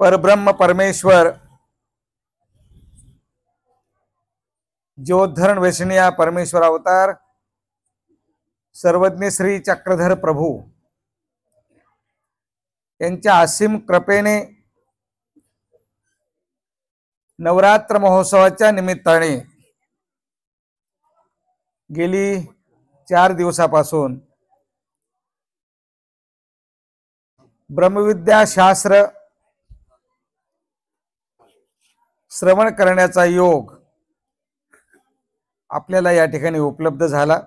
परब्रह्म परमेश्वर ज्योद्धरण वेशनिया परमेश्वर अवतार सर्वज्ञ श्री चक्रधर प्रभू यांच्या असीम कृपेने नवरात्र महोत्सवाच्या निमित्ताने गेली 4 दिवसापासून ब्रह्मविद्या शास्त्र श्रवण करण्याचा योग आपल्याला या ठिकाणी उपलब्ध झाला।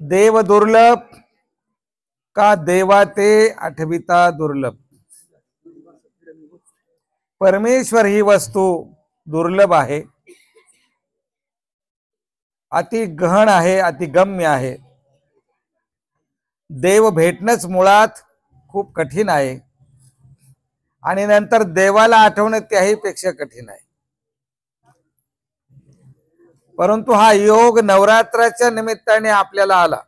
देव दुर्लभ का देवा ते आठविता दुर्लभ। परमेश्वर ही वस्तू दुर्लभ आहे, अति गहन आहे, अति गम्य आहे। देव भेटणंच मुळात खूप कठीण आहे आणि नंतर देवाला आठवणं त्याही पेक्षा कठीण आहे। परंतु हा योग नवरात्राच्या निमित्ताने आपल्याला आला।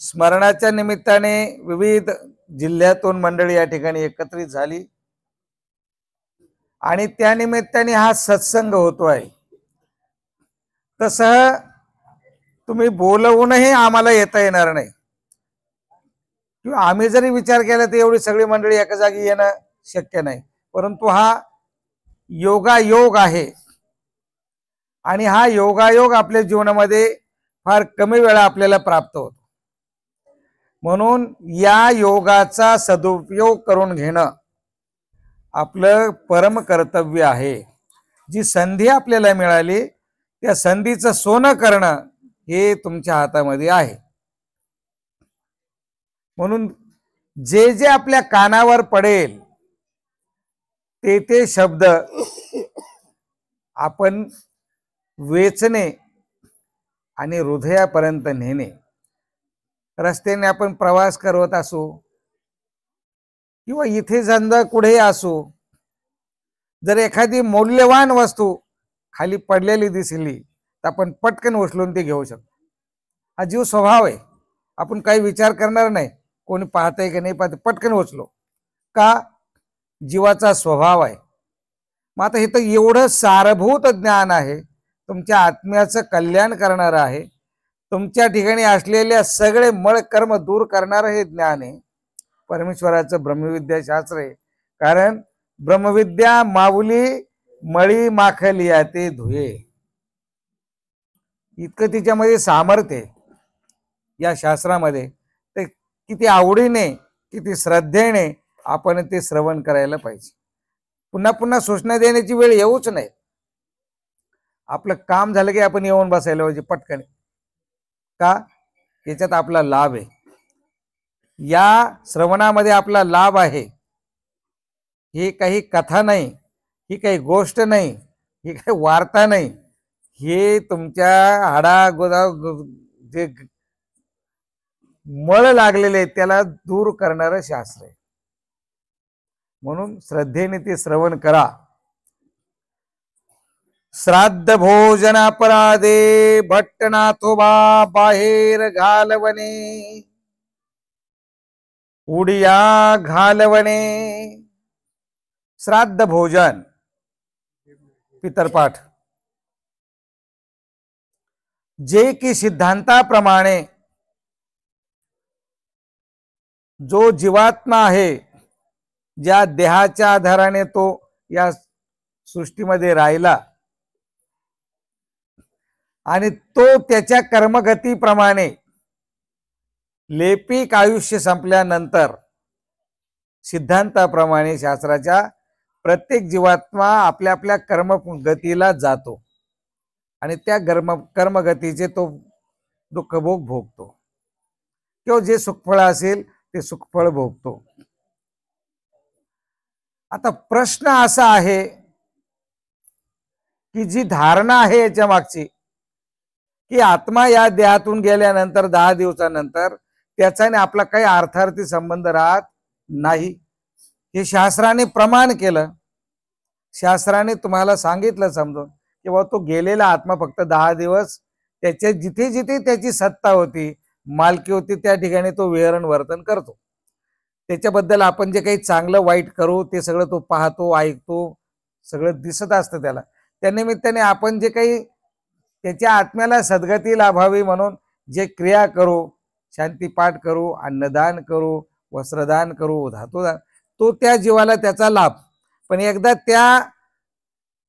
स्मरणाच्या निमित्ताने विविध जिल्ह्यातून मंडळी या ठिकाणी एकत्रित झाली आणि त्या निमित्ताने हा सत्संग होतोय। तसं तुम्ही बोलवूनही आम्हाला येता येणार नाही किंवा आम्ही जरी विचार केला तर एवढी सगळी मंडळी एका जागी येणं शक्य नाही। परंतु हा योगायोग आहे आणि हा योगायोग आपल्या जीवनामध्ये फार कमी वेळा आपल्याला प्राप्त होतो। म्हणून या योगाचा सदुपयोग करून घेणं आपलं परम कर्तव्य आहे। जी संधी आपल्याला मिळाली त्या संधीचं सोनं करणं हे तुमच्या हातामध्ये आहे। म्हणून जे जे आपल्या कानावर पडेल ते शब्द आपण वेचणे आणि हृदयापर्यंत नेणे। रस्त्याने आपण प्रवास करत असो किंवा इथे समजा कुठेही असो, जर एखादी मौल्यवान वस्तू खाली पडलेली दिसली तर आपण पटकन उचलून ती घेऊ शकतो। हा जीव स्वभाव आहे, आपण काही विचार करणार नाही, कोणी पाहतंय की नाही पाहत, पटकन उचलो का, जीवाचा स्वभाव आहे। मग आता इथं एवढं सारभूत ज्ञान आहे, तुमच्या आत्म्याचं कल्याण करणार आहे, तुमच्या ठिकाणी असलेल्या सगळे मळ कर्म दूर करणारं हे ज्ञान आहे। परमेश्वराचं ब्रह्मविद्या शास्त्र आहे। कारण ब्रह्मविद्या माऊली मळी माखलिया ते धुये, इतकं तिच्यामध्ये सामर्थ्य आहे या शास्त्रामध्ये। ते किती आवडीने किती श्रद्धेने आपण ते श्रवण करायला पाहिजे। पुन्हा पुन्हा सूचना देण्याची वेळ येऊच नाही। आपलं काम झालं की आपण येऊन बसायला पाहिजे पटकन, का याच्यात आपला लाभ आहे, या श्रवणामध्ये आपला लाभ आहे। ही काही कथा नाही, ही काही गोष्ट नाही, ही काही वार्ता नाही, हे तुमच्या हाडागोदा जे मळ लागलेले त्याला दूर करणारं शास्त्र आहे। म्हणून श्रद्धेने ते श्रवण करा। श्राद्ध भोजन अपराधे भट्टनाथोबा बाहेर घालवणे, उडिया घालवणे। श्राद्ध भोजन पितरपाठ, जे की सिद्धांताप्रमाणे जो जीवात्मा आहे, ज्या देहाच्या आधाराने तो या सृष्टीमध्ये राहिला आणि तो त्याच्या कर्मगतीप्रमाणे लेपिक आयुष्य संपल्यानंतर सिद्धांताप्रमाणे शास्त्राच्या प्रत्येक जीवात्मा आपल्या आपल्या कर्मगतीला जातो आणि त्या कर्मगतीचे तो दुःखभोग भोगतो किंवा जे सुखफळ असेल ते सुखफळ भोगतो। आता प्रश्न असा आहे की जी धारणा आहे याच्या मागची की आत्मा या देहातून गेल्यानंतर 10 दिवसानंतर त्याचा आणि आपला काही अर्थार्थी संबंध राहत नाही, हे शास्त्राने प्रमाण केलं। शास्त्राने तुम्हाला सांगितलं समजून की तो गेलेला आत्मा फक्त 10 दिवस त्याच्या जिथे जिथे त्याची सत्ता होती मालकी होती त्या ठिकाणी तो विहरण वर्तन करतो. त्याच्याबद्दल आपण जे काही चांगलं वाईट करू ते सगळं तो पाहतो, ऐकतो, सगळं दिसत असतं त्याला. त्या निमित्ताने आपण जे काही त्याच्या आत्म्याला सद्गती लाभावी म्हणून जे क्रिया करू, शांतीपाठ करू, अन्नदान करू, वस्त्रदान करू, धातुदान, तो त्या जीवाला त्याचा लाभ. पण एकदा त्या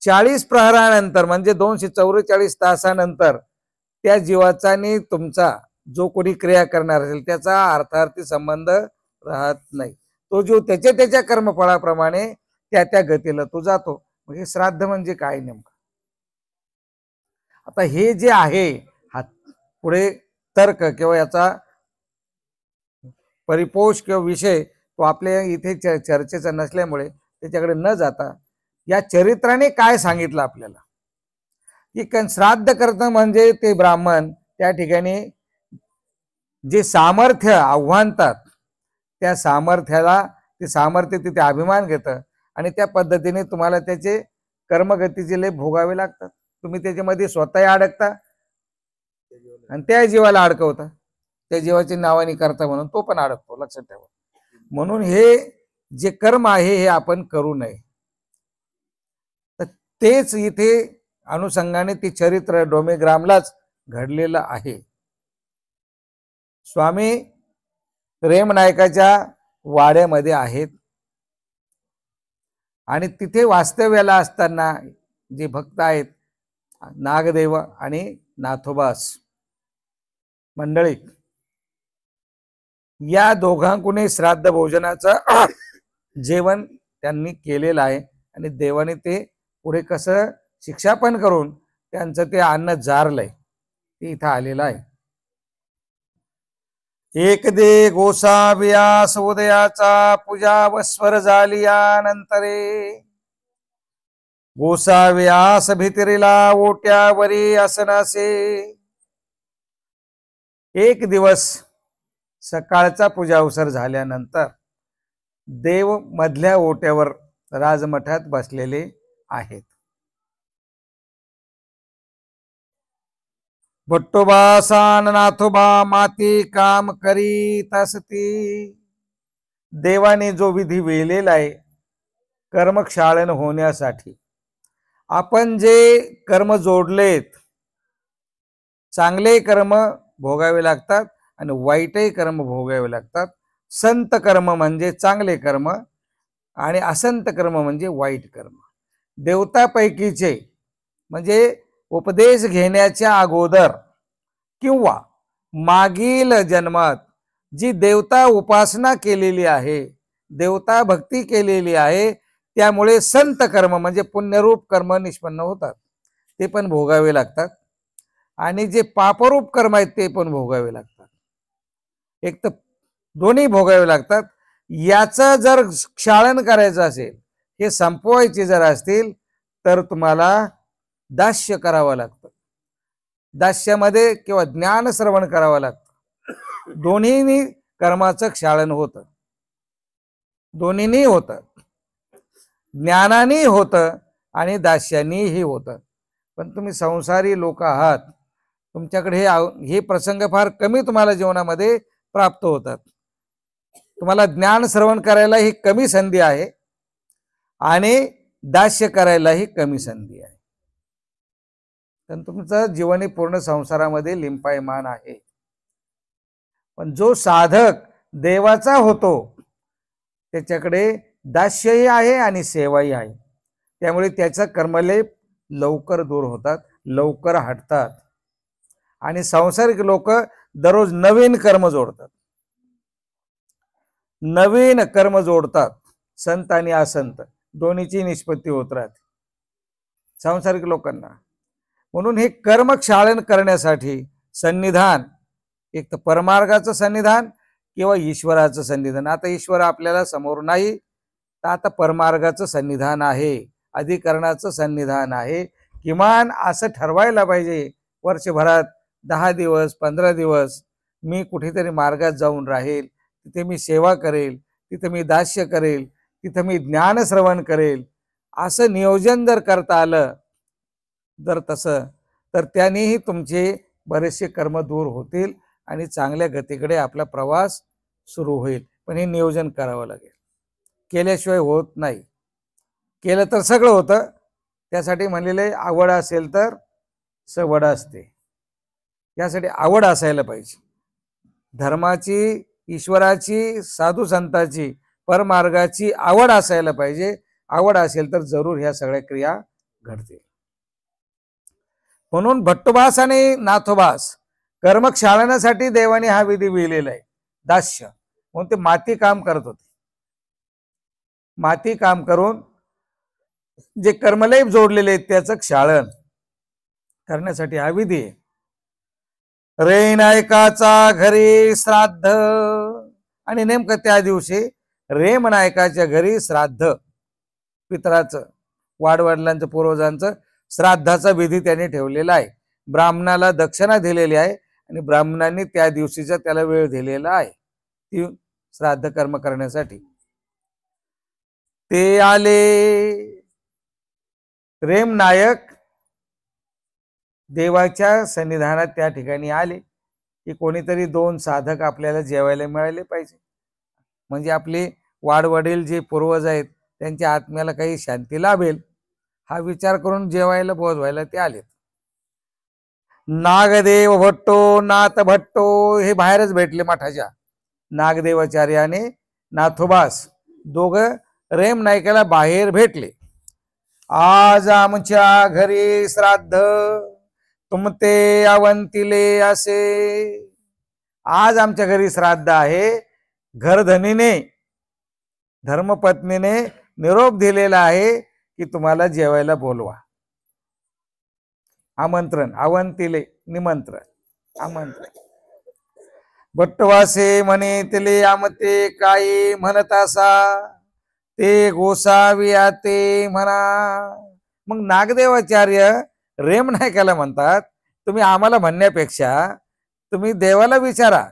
40 प्रहरानंतर म्हणजे 244 तासानंतर त्या जीवाचा आणि तुमचा जो कोणी क्रिया करणार असेल त्याचा अर्थार्थी संबंध राहत नाही. तो जीव त्याच्या त्याच्या कर्मफळाप्रमाणे त्या त्या गतीला तो जातो. मग हे श्राद्ध म्हणजे काय नेमकं? आता हे जे आहे हा पुढे तर्क किंवा याचा परिपोष किंवा विषय तो आपल्या इथे चर्चेचा नसल्यामुळे त्याच्याकडे न जाता या चरित्राने काय सांगितलं आपल्याला की श्राद्ध करणं म्हणजे ते ब्राह्मण त्या ठिकाणी जे सामर्थ्य आव्हानतात त्या सामर्थ्याला ते सामर्थ्य तिथे अभिमान घेतं आणि त्या पद्धतीने तुम्हाला त्याचे कर्मगतीचे लेप भोगावे लागतात. तुम्ही त्याच्यामध्ये स्वतः अडकता आणि त्या जीवाला अडकवता, त्या जीवाची नावानी करता म्हणून तो पण अडकतो. लक्षात ठेवा. म्हणून हे जे कर्म आहे हे आपण करू नये. तर तेच इथे अनुषंगाने ते चरित्र डोमेग्रामलाच घडलेलं आहे. स्वामी रेमनायकाच्या वाड्यामध्ये आहेत आणि तिथे वास्तव्याला असताना जे भक्त आहेत नागदेव आणि नाथोबास मंडळी, या दोघांकुने श्राद्ध भोजनाचं जेवण त्यांनी केलेलं आहे आणि देवाने ते पुढे कसं शिक्षापन करून त्यांचं ते अन्न जारलंय ते इथं आलेलं आहे. एक दे गोसा व्यास उदयाचा पूजा व स्वर झालिया नंतरे गोसा व्यास भितरीला ओट्यावरी असनासे. एक दिवस सकाळचा पूजा अवसर झाल्यानंतर देव मधल्या ओट्यावर राजमठात बसलेले आहेत. भट्टोबा सान नाथोबा माती काम करीत असती. देवाने जो विधी वेलेला आहे कर्मक्षालन होण्यासाठी, आपण जे कर्म जोडलेत, चांगले कर्म भोगावे लागतात आणि वाईटही कर्म भोगावे लागतात. संत कर्म म्हणजे चांगले कर्म आणि असंत कर्म म्हणजे वाईट कर्म. देवतापैकीचे म्हणजे उपदेश घेण्याच्या अगोदर किंवा मागील जन्मात जी देवता उपासना केलेली आहे, देवता भक्ती केलेली आहे, त्यामुळे संत कर्म म्हणजे पुण्यरूप कर्म निष्पन्न होतात, ते पण भोगावे लागतात. आणि जे पापरूप कर्म आहेत ते पण भोगावे लागतात. एक तर दोन्ही भोगावे लागतात. याचं जर क्षालन करायचं असेल, हे संपवायचे जर असतील तर तुम्हाला दास्य करावं लागतं. दास्यामध्ये किंवा ज्ञान श्रवण करावं लागतं. दोन्हीनी कर्माचं क्षालन होतं, दोन्हीनी होतं, ज्ञानाने होतं आणि दास्यानेही होतं. पण तुम्ही संसारी लोक आहात, तुमच्याकडे हे प्रसंग फार कमी तुम्हाला जीवनामध्ये प्राप्त होतात. तुम्हाला ज्ञान श्रवण करायला ही कमी संधी आहे आणि दास्य करायला ही कमी संधी आहे. तर तुमचं जीवन पूर्ण संसारामध्ये लिंपायमान आहे. पण जो साधक देवाचा होतो त्याच्याकडे दास्यही आहे आणि सेवाही आहे. त्यामुळे त्याचा कर्मलेप लवकर दूर होतात, लवकर हटतात. आणि सांसारिक लोक दररोज नवीन कर्म जोडतात, नवीन कर्म जोडतात. संत आणि असंत दोन्हीची निष्पत्ती होत राहते सांसारिक लोकांना. म्हणून हे कर्म क्षालन करण्यासाठी सन्निधान, एक तर परमार्गाचं सन्निधान किंवा ईश्वराचं सन्निधान. आता ईश्वर आपल्याला समोर नाही, तर आता परमार्गाचं सन्निधान आहे, अधिकरणाचं सन्निधान आहे. किमान असं ठरवायला पाहिजे वर्षभरात 10 दिवस 15 दिवस मी कुठेतरी मार्गात जाऊन राहील, तिथे मी सेवा करेल, तिथे मी दास्य करेल, तिथे मी ज्ञान श्रवण करेल. असं नियोजन जर करता आलं जर तसं, तर त्यानेही तुमचे बरेचसे कर्म दूर होतील आणि चांगल्या गतीकडे आपला प्रवास सुरू होईल. पण हे नियोजन करावं लागेल, केल्याशिवाय होत नाही. केलं तर सगळं होतं. त्यासाठी म्हणलेले आवड असेल तर सवड असते. यासाठी आवड असायला पाहिजे. धर्माची, ईश्वराची, साधू संतांची, परमार्गाची आवड असायला पाहिजे. आवड असेल तर जरूर ह्या सगळ्या क्रिया घडतील. म्हणून भट्टोबास आणि नाथोबास कर्मक शाळण्यासाठी देवाने हा विधी विहिलेला आहे. दास्य म्हणून ते माती काम करत होते. माती काम करून जे कर्मलेप जोडलेले आहेत त्याचं क्षाळन करण्यासाठी हा विधी आहे. रे नायकाचा घरी श्राद्ध, आणि नेमकं त्या दिवशी रेम नायकाच्या घरी श्राद्ध, पितराचं, वाडवडिलांचं, पूर्वजांचं श्राद्धाचा विधी त्यांनी ठेवलेला आहे. ब्राह्मणाला दक्षिणा दिलेली आहे आणि ब्राह्मणांनी त्या दिवशीचा त्याला वेळ दिलेला आहे ती श्राद्ध कर्म करण्यासाठी. ते आले. रेम नायक देवाच्या सन्निधानात त्या ठिकाणी आले की कोणीतरी 2 साधक आपल्याला जेवायला मिळाले पाहिजे, म्हणजे आपले वाडवडील जे पूर्वज आहेत त्यांच्या आत्म्याला काही शांती लाभेल हा विचार करून जेवायला बोलवायला ते आलेत. नागदेव भट्टो, नाथ भट्टो हे बाहेरच भेटले मठाच्या. नागदेवाचार्य आणि नाथोबास दोघं रेम नायकाला बाहेर भेटले. आज आमच्या घरी श्राद्ध, तुमते अवंतिले असे. आज आमच्या घरी श्राद्ध आहे. घरधनीने, धर्मपत्नीने निरोप दिलेला आहे की तुम्हाला जेवायला बोलवा. आमंत्रण, अवंतिले निमंत्रण, आमंत्रण. भट्टवासे म्हणे तिले आमते काही म्हणत असा, ते गोसाविया ते म्हणा. मग नागदेवाचार्य रेम नायकाला म्हणतात, तुम्ही आम्हाला म्हणण्यापेक्षा तुम्ही देवाला विचारा.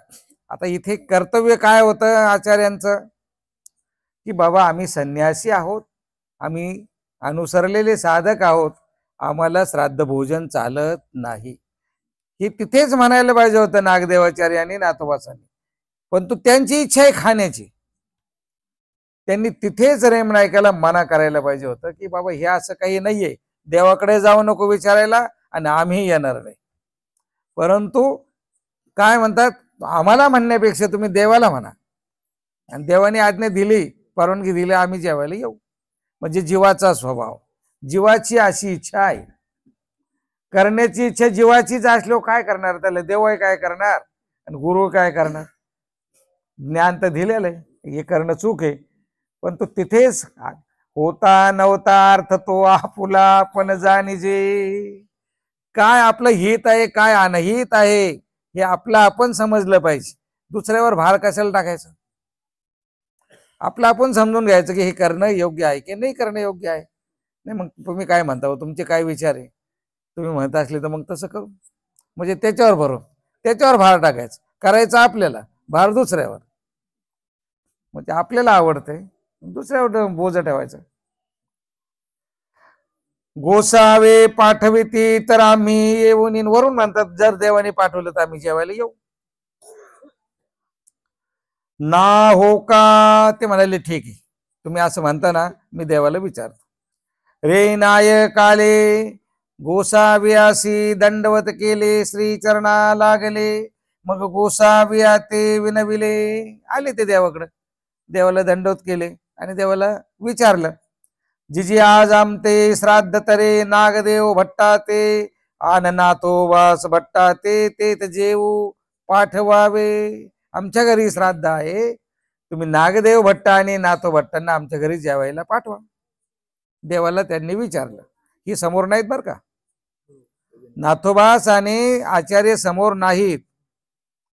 आता इथे कर्तव्य काय होतं आचार्यांचं की बाबा आम्ही संन्यासी आहोत, आम्ही अनुसरलेले साधक आहोत, आम्हाला श्राद्ध भोजन चालत नाही. हे तिथेच म्हणायला पाहिजे होतं नागदेवाचार्य आणि नाथोबासांनी, परंतु त्यांची इच्छा आहे खाण्याची. त्यांनी तिथेच रेम नायकाला मना करायला पाहिजे होतं की बाबा हे असं काही नाहीये, देवाकडे जाऊ नको विचारायला आणि आम्ही येणार नाही. परंतु काय म्हणतात, आम्हाला म्हणण्यापेक्षा तुम्ही देवाला म्हणा. आणि देवाने आज्ञा दिली, परवानगी दिली, आम्ही जेवायला येऊ. म्हणजे जीवाचा स्वभाव, जीवाची अशी इच्छा आहे. करण्याची इच्छा जीवाचीच असल्यावर काय करणार, त्याला देव काय करणार आणि गुरु काय करणार. ज्ञान तर दिलेलं आहे, हे करणं चूक आहे. पण तो तिथेच होता नव्हता अर्थ तो आपुला पण जाणीजे. काय आपलं हित आहे, काय अनहित आहे हे आपलं आपण समजलं पाहिजे. दुसऱ्यावर भार कशाला टाकायचं. आपलं आपण समजून घ्यायचं की हे करणं योग्य आहे की नाही करणं योग्य आहे. नाही मग तुम्ही काय म्हणता हो, तुमचे काय विचार आहे, तुम्ही म्हणत असले तर मग तसं करू. म्हणजे त्याच्यावर भरून त्याच्यावर भार टाकायचं, करायचं आपल्याला, भार दुसऱ्यावर. मग ते आपल्याला आवडतंय, दुसऱ्यावर बोज ठेवायचं. गोसावे पाठविती तर आम्ही येऊन, वरून म्हणतात जर देवाने पाठवलं तर आम्ही जेवायला येऊ. ना हो का, ते म्हणाले ठीक आहे, तुम्ही असं म्हणता ना, मी देवाला विचारतो. रे नायक आले, गोसाव्यासी दंडवत केले, श्री चरणा लागले. मग गोसाव्या ते विनविले, आले ते देवाकडे, देवाला दंडवत केले आणि देवाला विचारलं. जिजी आज आमते श्राद्ध तरे, नागदेव भट्टा ते आन नाथोबास भट्टा ते जेऊ पाठवावे. आमच्या घरी श्राद्ध आहे, तुम्ही नागदेव भट्टा आणि नाथो भट्टांना आमच्या घरी जेवायला पाठवा. देवाला त्यांनी विचारलं. ही समोर नाहीत बरं का, नाथोबास आणि आचार्य समोर नाहीत,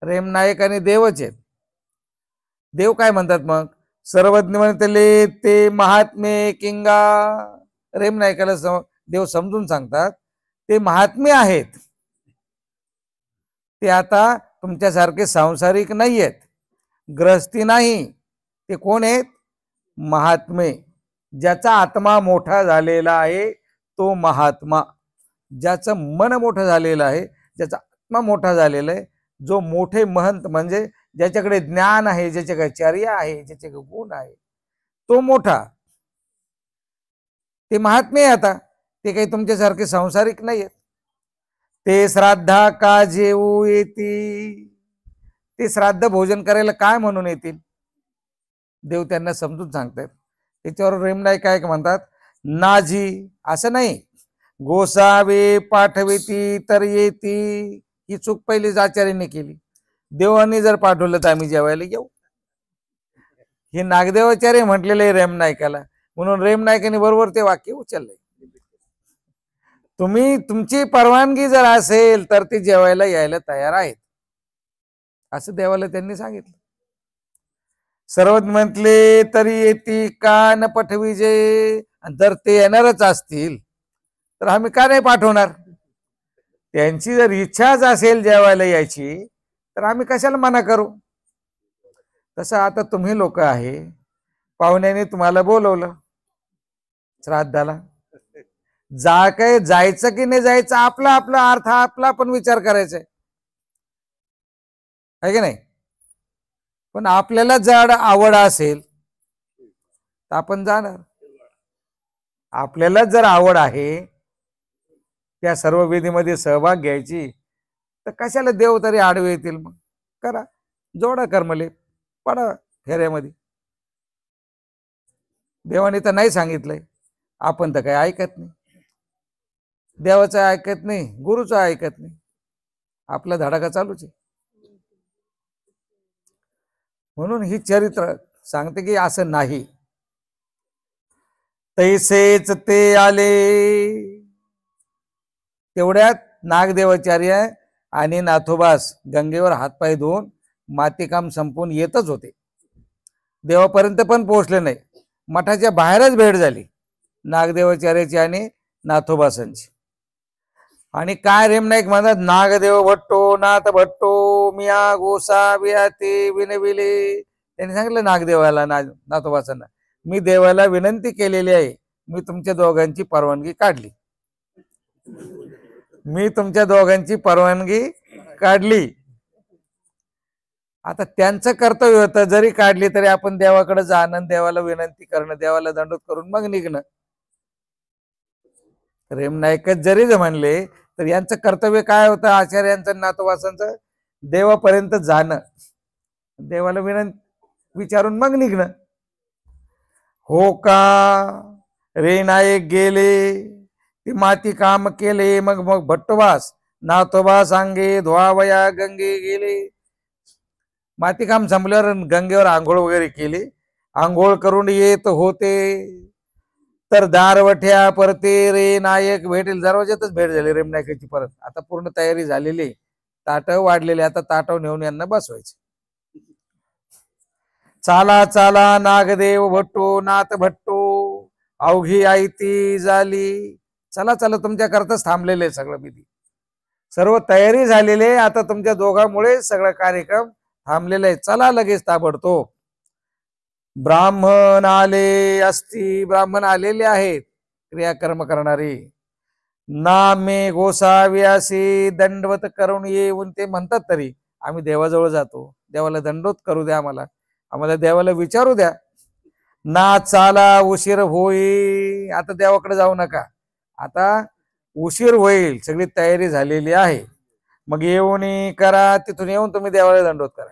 रेम नायक आणि देवच आहेत. देव काय म्हणतात मग, सर्वज्ञ म्हणतले ते महात्मे किंगा. रेम नायकाला देव समजून सांगतात ते महात्मे आहेत, ते आता तुमच्यासारखे सांसारिक नाही आहेत, ग्रहस्थी नाही. ते कोण आहेत, महात्मे. ज्याचा आत्मा मोठा झालेला आहे तो महात्मा, ज्याचं मन मोठं झालेलं आहे, ज्याचा आत्मा मोठा झालेला आहे जो मोठे महंत म्हणजे ज्याच्याकडे ज्ञान आहे, ज्याच्याकडे चर्या आहे, ज्याच्याकडे गुण आहे, तो मोठा. ते महात्मे आता ते काही तुमच्यासारखे संसारिक नाहीयेत. ते श्राद्धा का जेऊ येती, ते श्राद्ध भोजन करायला काय म्हणून येतील, देव त्यांना समजून सांगतात. त्याच्यावर रेमनाईक काय म्हणतात, नाजी असं नाही, गोसावे पाठविती तर येती. ही चूक पहिलीच आचार्याने केली. देवाने जर पाठवलं तर आम्ही जेवायला येऊ, हे नागदेवाचार्य म्हटलेलं आहे रेमनायकाला. म्हणून रेमनायकाने बरोबर ते वाक्य उचललंय. तुम्ही तुमची परवानगी जर असेल तर ते जेवायला यायला तयार आहेत, असं देवाला त्यांनी सांगितलं. सर्वच म्हटले तरी येती का न पठविजे, जर ते येणारच असतील तर आम्ही का नाही पाठवणार. त्यांची जर इच्छाच असेल जेवायला यायची तर आम्ही कशाला मना करू. तसं आता तुम्ही लोक आहे, पाहुण्याने तुम्हाला बोलवलं श्राद्धाला, जा काय जायचं की नाही जायचं आपला आपला अर्थ आपला पण विचार करायचा आहे की नाही. पण आपल्याला जर आवड असेल तर आपण जाणार. आपल्याला जर आवड आहे त्या सर्व विधीमध्ये सहभाग घ्यायची तर कशाला देव तरी आडवे येतील. मग करा, जोडा कर्मले, पडा फेऱ्यामध्ये. देवाने तर नाही सांगितलंय, आपण तर काही ऐकत नाही. देवाचं ऐकत नाही, गुरुचं ऐकत नाही, आपला धडाका चालूच आहे. म्हणून ही चरित्र सांगते की असं नाही. तैसेच ते आले. तेवढ्यात नागदेवाचार्य आणि नाथोबास गंगेवर हातपाय धुवून मातीकाम संपून येतच होते. देवापर्यंत पण पोहोचले नाही. मठाच्या बाहेरच भेट झाली नागदेवाचार्याची आणि नाथोबासांची. आणि काय रेमनाईक म्हणतात, नागदेव भट्टो नाथ भट्टो मिया गोसा बिया ते विनविले. त्यांनी सांगितलं नागदेवाला नाथोबासांना, मी देवाला विनंती केलेली आहे, मी तुमच्या दोघांची परवानगी काढली. मी तुमच्या दोघांची परवानगी काढली. आता त्यांचं कर्तव्य होतं, जरी काढली तरी आपण देवाकडे जाणं, देवाला विनंती करणं, देवाला दंडोत करून मग निघणं. रेमनायकच जरी म्हणले तर यांचं कर्तव्य काय होतं, आचार्यांचं नाथोबासांचं, देवापर्यंत जाणं, देवाला विनंती विचारून मग निघणं. हो का रे नायक गेले, ती माती काम केले. मग मग भट्टोबास नाथोबा सांगे धुवावया गंगे गेले. माती काम संपल्यावर गंगेवर आंघोळ वगैरे केली. आंघोळ करून येत होते तर दारवठ्या परते रे नायक भेटेल. दरवाज्यातच भेट झाली रेमनायकाची परत. आता पूर्ण तयारी झालेली, ताट वाढलेले, आता ताटव नेऊन यांना बसवायचे. चाला चाला नागदेव भट्टो नाथ भट्टो अवघी आयती झाली. चला चला, तुमच्या करताच थांबलेले सगळं विधी, सर्व तयारी झालेली. आता तुमच्या दोघांमुळे सगळं कार्यक्रम थांबलेलं आहे, चला लगेच ताबडतोब. ब्राह्मण आले असती, ब्राह्मण आलेले आहेत क्रियाकर्म करणारे. नामे गोसाव्यासी दंडवत करून येऊन ते म्हणतात तरी आम्ही देवाजवळ जातो, देवाला दंडवत करू द्या, आम्हाला देवाला विचारू द्या. ना चाला उशीर होई, आता देवाकडे जाऊ नका, आता उशीर होईल, सगळी तयारी झालेली आहे. मग येऊन करा, तिथून येऊन तुम्ही देवाला दंडवत करा.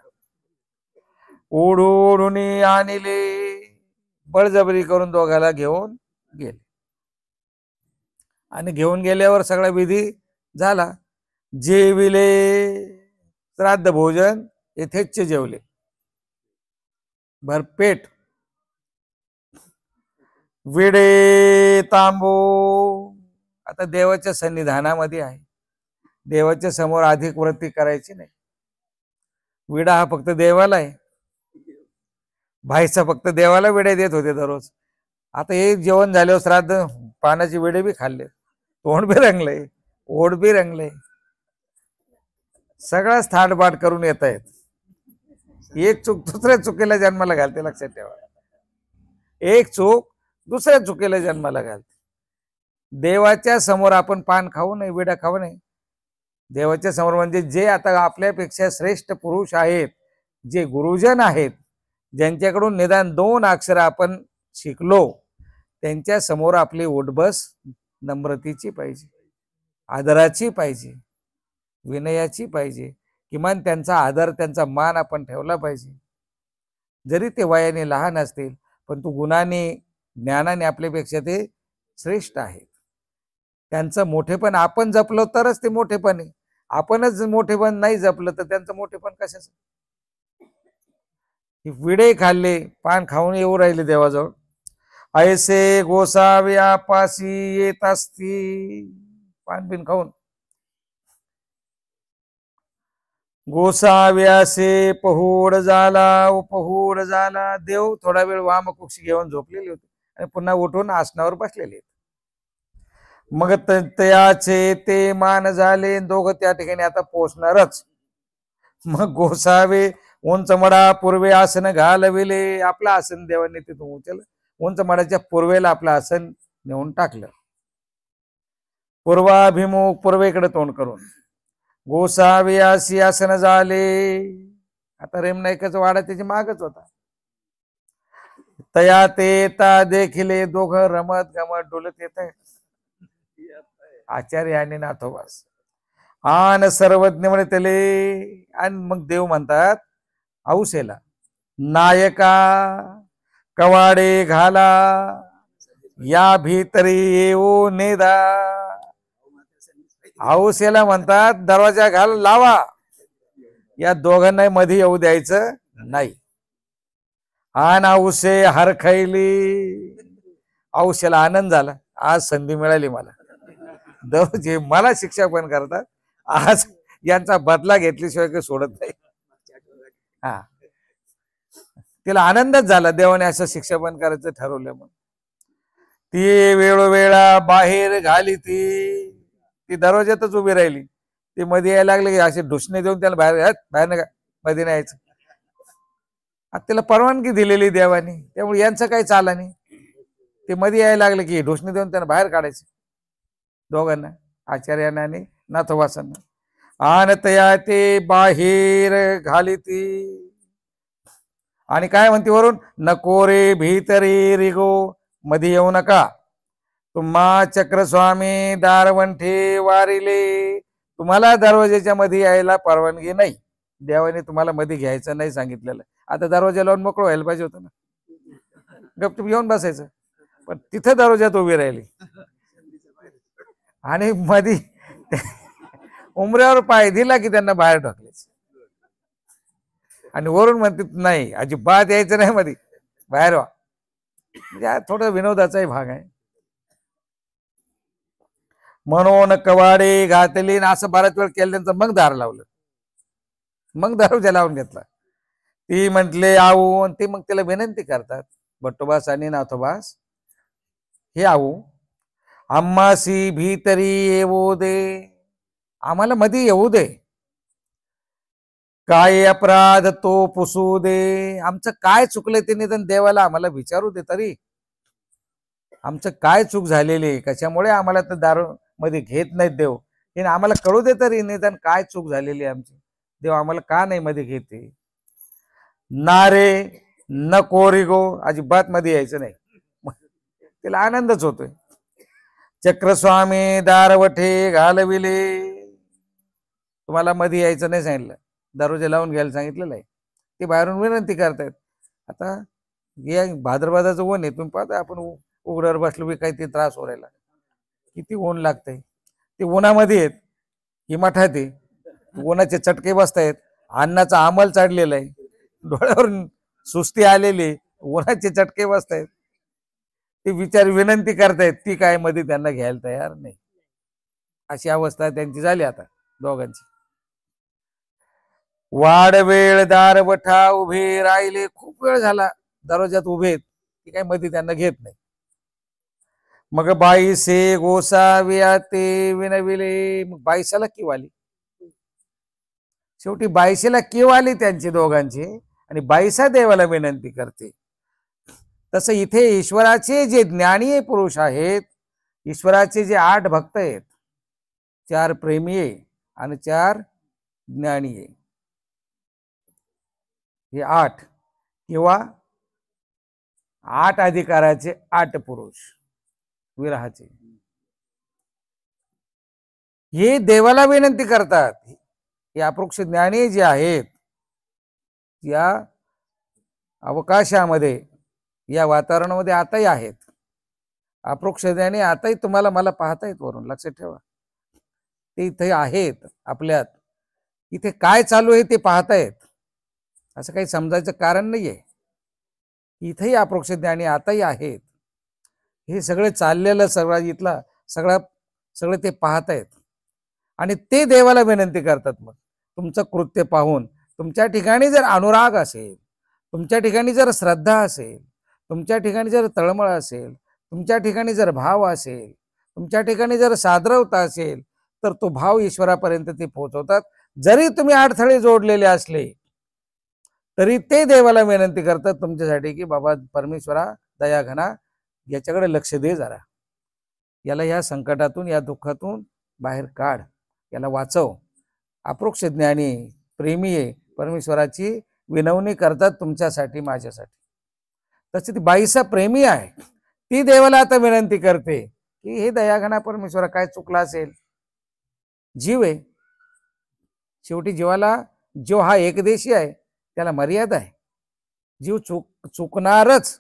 ओढून आणले, बळजबरी करून दोघाला घेऊन गेले. आणि घेऊन गेल्यावर सगळा विधी झाला. जेविले, श्राद्ध भोजन यथेच्छ जेवले, भरपेट. विडे तांबू, आता देवाच्या सन्निधानामध्ये आहे, देवाच्या समोर अधिक वृत्ती करायची नाही. विडा हा फक्त देवाला आहे, भाईचा फक्त देवाला विडे देत होते दररोज. आता हे जेवण झाल्यावर श्राद्ध पानाचे विडे बी खाल्ले, तोंड बी रंगले, ओढ बी रंगले, सगळाच थाटबाट करून येत आहेत. एक चूक दुसऱ्या चुकीला जन्माला घालते, लक्षात ठेवा. एक चूक दुसऱ्या चुकीला जन्माला घालते. देवाच्या समोर आपण पान खाऊ नये, विडा खाऊ नये. देवाच्या समोर म्हणजे जे आता आपल्यापेक्षा श्रेष्ठ पुरुष आहेत, जे गुरुजन आहेत, ज्यांच्याकडून निदान 2 अक्षर आपण शिकलो, त्यांच्या समोर आपली उठबस नम्रतेची पाहिजे, आदराची पाहिजे, विनयाची पाहिजे. किमान त्यांचा आदर, त्यांचा मान आपण ठेवला पाहिजे. जरी ते वयाने लहान असतील, पण तू गुणाने, ज्ञानाने आपल्यापेक्षा ते श्रेष्ठ आहेत. त्यांचं मोठेपण आपण जपलो तरच ते मोठेपण आहे. आपणच मोठेपण नाही जपलं तर त्यांचं मोठेपण कशाचं. विडे खाल्ले, पान खाऊन येऊ राहिले देवाजवळ. ऐसे गोसाव्या पासी येत असती, पान बिन खाऊन. गोसाव्यासे पहुड झाला, उपहूड झाला. देव थोडा वेळ वामकुक्षी घेऊन झोपलेले होते आणि पुन्हा उठून आसनावर बसलेले. मग तयाचे ते मान झाले, दोघं त्या ठिकाणी आता पोचणारच. मग गोसावे उंच मडा पूर्वे आसन घालविले. आपलं आसन देवाने तिथून उचललं, उंच मडाच्या पूर्वेला आपलं आसन नेऊन टाकलं. पूर्वाभिमुख, पूर्वेकडे तोंड करून. गोसावे अशी आसन झाले. आता रेमनायकाचा वाडा त्याची मागच होता. तया ते ता देखिले, दोघं रमत गमत डोलत येत आहेत. आचार्य आणि नाथोबास आन सर्वज्ञ म्हणे त्याले. आणि मग देव म्हणतात औसेला, नायका कवाडे घाला, या भीतरी येऊ नेदा. औसेला म्हणतात दरवाजा घाल, लावा. या दोघांना मध्ये येऊ द्यायचं नाही. आन औसे हरखैली. औसेला आनंद झाला, आज संधी मिळाली मला. जे मला शिक्षा पण करतात, आज यांचा बदला घेतल्याशिवाय काही सोडत नाही. हा, तिला आनंदच झाला, देवाने असं शिक्षा पण करायचं ठरवलं. मग ती वेळोवेळा बाहेर घाली, ती दरवाज्यातच उभी राहिली. ती मध्ये यायला लागले की असे ढुसणे देऊन त्याला बाहेर बाहेर मध्ये नाही यायचं. आता त्याला परवानगी दिलेली देवाने, त्यामुळे यांचं काही चाला नाही. ते मध्ये यायला लागले की ढुसणे देऊन त्यांना बाहेर काढायचं, दोघांना, आचार्यांना आणि नाथोबासांना. आन तया ते बाहेर घाली ती. आणि काय म्हणते वरून, नको रे भीतरी रिगो, मध्ये येऊ नका. तुम्हा चक्रस्वामी दारवंठे वारिले. तुम्हाला दरवाजेच्या मध्ये यायला परवानगी नाही. देवाने तुम्हाला मध्ये घ्यायचं नाही सांगितलेलं. आता दरवाजा लावून मोकळं व्हायला पाहिजे होतं ना, गपचूप येऊन बसायचं. पण तिथं दरवाजात उभी राहिली आणि मध्ये उमऱ्यावर पाय दिला की त्यांना बाहेर ढकलायचं. आणि वरून म्हणते नाही, अजिबात यायचं नाही मध्ये, बाहेर व्हा. म्हणजे थोडं विनोदाचाही भाग आहे. म्हणून कवाडे घातली, असं बराच वेळ केलं त्यांचं. मग दार लावलं, मग दरवाजा लावून घेतला. ती म्हटले आऊ. ते मग त्याला विनंती करतात, भट्टोबास आणि नाथोबास, हे आऊ, आम्हासी भीतरी येऊ दे, आम्हाला मध्ये येऊ दे. काय अपराध तो पुसू दे. आमचं काय चुकलंय ते निदान देवाला आम्हाला विचारू दे तरी. आमचं काय चूक झालेली, कशामुळे आम्हाला तर दारू मध्ये घेत नाहीत देव, हे आम्हाला कळू दे तरी निदान काय चूक झालेली आमची. देव आम्हाला का नाही मध्ये घेते. नारे नको रिगो, अजिबात मध्ये यायचं नाही. तिला आनंदच होतोय. चक्रस्वामी दारवठे घालविले. तुम्हाला मध्ये यायचं नाही सांगितलं, दरवाजा लावून घ्यायला सांगितलेलं आहे. ते बाहेरून विनंती करतायत. आता या भाद्रपदाचं ऊन आहे, तुम्ही पाहता आपण उघड्यावर बसलो की काही ते त्रास हो राहिला, किती ऊन लागतंय. ते उन्हामध्ये आहेत, हिमाठात आहे, उन्हाचे चटके बसतायत, अन्नाचा अंमल चढलेला आहे, डोळ्यावर सुस्ती आलेली, उन्हाचे चटके बसतायत. ते विचार विनंती करतायत, ती काय मध्ये त्यांना घ्यायला तयार नाही. अशी अवस्था त्यांची झाली आता दोघांची. वाड वेळ दारवठा उभे राहिले. खूप वेळ झाला दरवाजात उभे, ती काय मध्ये त्यांना घेत नाही. मग बाईसे गोसाव्या ते विनविले. मग बाईसाला किव आली, शेवटी बाईसेला किव आली त्यांची दोघांची, आणि बाईसा देवाला विनंती करते. तसं इथे ईश्वराचे जे ज्ञानी पुरुष आहेत, ईश्वराचे जे 8 भक्त आहेत, 4 प्रेमी आहे, आणि 4 ज्ञानी आहे, हे 8 किंवा 8 अधिकाराचे 8 पुरुष विरहाचे, हे देवाला विनंती करतात. हे अप्रोक्ष ज्ञानी जे आहेत या अवकाशामध्ये, या वातावरणामध्ये आताही आहेत. अप्रोक्ष ज्ञानी आताही तुम्हाला मला पाहतायत वरून, लक्षात ठेवा. ते इथे आहेत आपल्यात. इथे काय चालू आहे ते पाहतायत, असं काही समजायचं कारण नाहीये. इथेही अप्रोक्ष ज्ञानी आताही आहेत. हे सगळे चाललेलं सगळं इथला सगळं ते पाहतायत आणि ते देवाला विनंती करतात. मग तुमचं कृत्य पाहून तुमच्या ठिकाणी जर अनुराग असेल, तुमच्या ठिकाणी जर श्रद्धा असेल, तुमच्या ठिकाणी जर तळमळ असेल, तुमच्या ठिकाणी जर भाव असेल, तुमच्या ठिकाणी जर साद्रवता असेल, तर तो भाव ईश्वरापर्यंत ते पोहोचवतात. जरी तुम्ही अडथळे जोडलेले असले तरी ते देवाला विनंती करतात तुमच्यासाठी की बाबा परमेश्वरा दयाघना, याच्याकडे लक्ष दे जरा, याला या संकटातून या दुःखातून बाहेर काढ, याला वाचव. अप्रोक्ष ज्ञानी प्रेमी आहे, परमेश्वराची विनवणी करतात तुमच्यासाठी माझ्यासाठी. तशी ती बाईसा प्रेमी आहे, ती देवाला आता विनंती करते की हे दयाघना परमेश्वरा, काय चुकला असेल, जीव आहे शेवटी, जीव हा एकदेशी आहे, त्याला मर्यादा आहे. जीव चुकणारच,